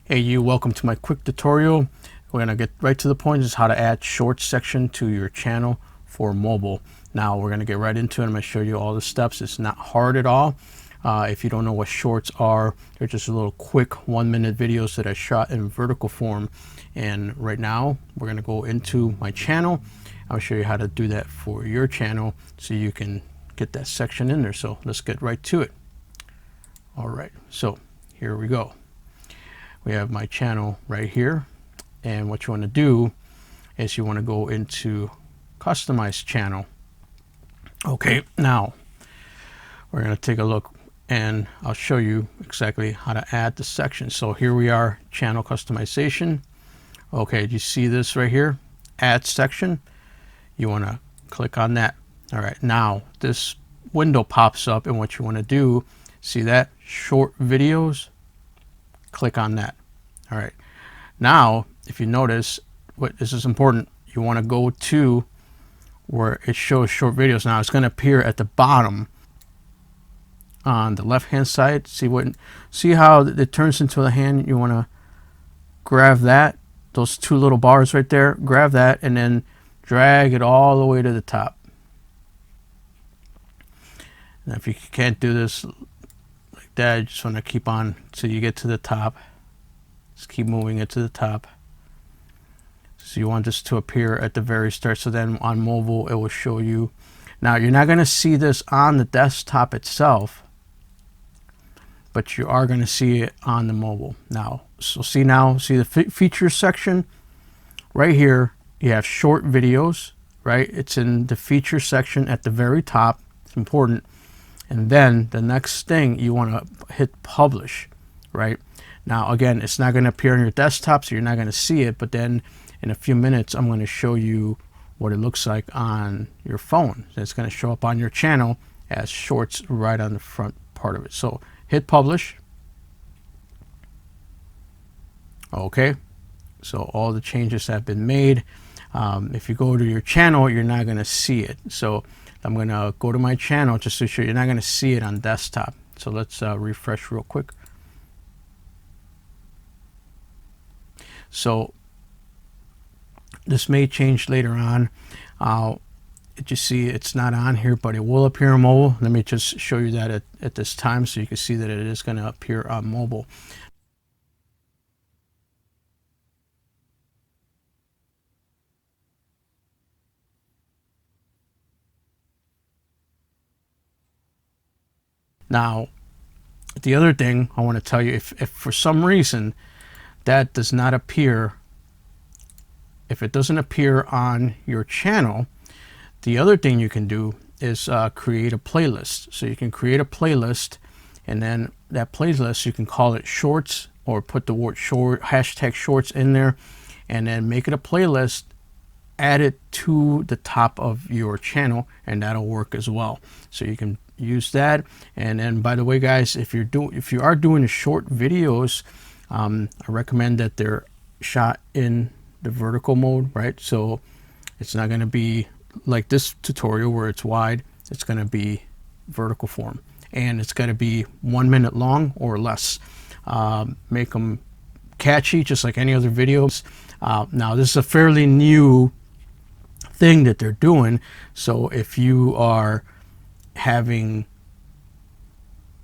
Hey you, welcome to my quick tutorial. We're going to get right to the point. This is how to add shorts section to your channel for mobile. Now we're going to get right into it. I'm going to show you all the steps. It's not hard at all. If you don't know what shorts are, they're just a little quick 1-minute videos that I shot in vertical form. And right now we're going to go into my channel. I'll show you how to do that for your channel so you can get that section in there. So let's get right to it. All right, so here we go. We have my channel right here, and what you want to do is you want to go into customize channel. Okay, now we're going to take a look and I'll show you exactly how to add the section. So here we are, channel customization. Okay, do you see this right here, add section? You want to click on that. All right, now this window pops up, and what you want to do, see that short videos, click on that. All right, now if you notice, this is important, you want to go to where it shows short videos. Now it's going to appear at the bottom on the left hand side. See how it turns into a hand? You want to grab that, those two little bars right there, grab that and then drag it all the way to the top. Now if you can't do this like that, you just want to keep on till you get to the top. Just keep moving it to the top. So you want this to appear at the very start, so then on mobile it will show you. Now you're not going to see this on the desktop itself, but you are going to see it on the mobile. Now, so see the feature section right here. You have short videos, right? It's in the feature section at the very top. It's important. And then the next thing, you want to hit publish, right? Now again, it's not going to appear on your desktop, so you're not going to see it, but then in a few minutes I'm going to show you what it looks like on your phone. It's going to show up on your channel as shorts right on the front part of it. So hit publish. Okay, so all the changes have been made. If you go to your channel, you're not going to see it. So I'm going to go to my channel just to show you. You're not going to see it on desktop. So let's refresh real quick. So this may change later on. You see it's not on here, but it will appear on mobile. Let me just show you that at this time so you can see that it is going to appear on mobile. Now, the other thing I want to tell you, if for some reason that does not appear, if it doesn't appear on your channel, the other thing you can do is create a playlist. So you can create a playlist, and then that playlist, you can call it shorts or put the word short, hashtag shorts in there, and then make it a playlist, add it to the top of your channel, and that'll work as well. So you can use that. And then, by the way, guys, if you are doing short videos, I recommend that they're shot in the vertical mode, right? So it's not going to be like this tutorial where it's wide. It's going to be vertical form, and it's got to be 1 minute long or less. Make them catchy, just like any other videos. Now this is a fairly new thing that they're doing, so if you are having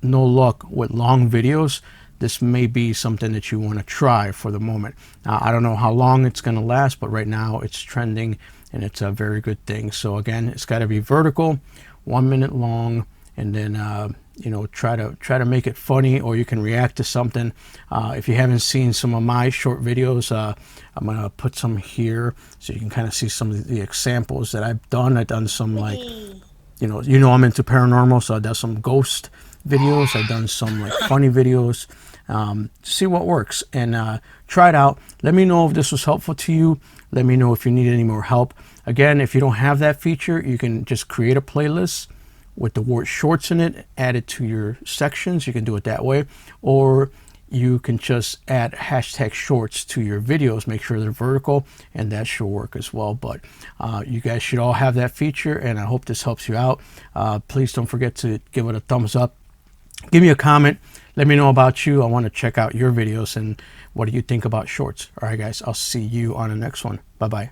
no luck with long videos, this may be something that you want to try for the moment. Now, I don't know how long it's going to last, but right now it's trending and it's a very good thing. So again, it's got to be vertical, 1 minute long, and then you know, try to make it funny, or you can react to something. If you haven't seen some of my short videos, I'm gonna put some here so you can kind of see some of the examples that I've done. I've done some, like, you know I'm into paranormal, so I've done some ghost videos. I've done some like funny videos. See what works, and try it out. Let me know if this was helpful to you. Let me know if you need any more help. Again, if you don't have that feature, you can just create a playlist with the word shorts in it, add it to your sections. You can do it that way, or you can just add hashtag shorts to your videos. Make sure they're vertical, and that should work as well. But you guys should all have that feature, and I hope this helps you out. Please don't forget to give it a thumbs up. Give me a comment. Let me know about you. I want to check out your videos and what do you think about shorts. All right, guys, I'll see you on the next one. Bye-bye.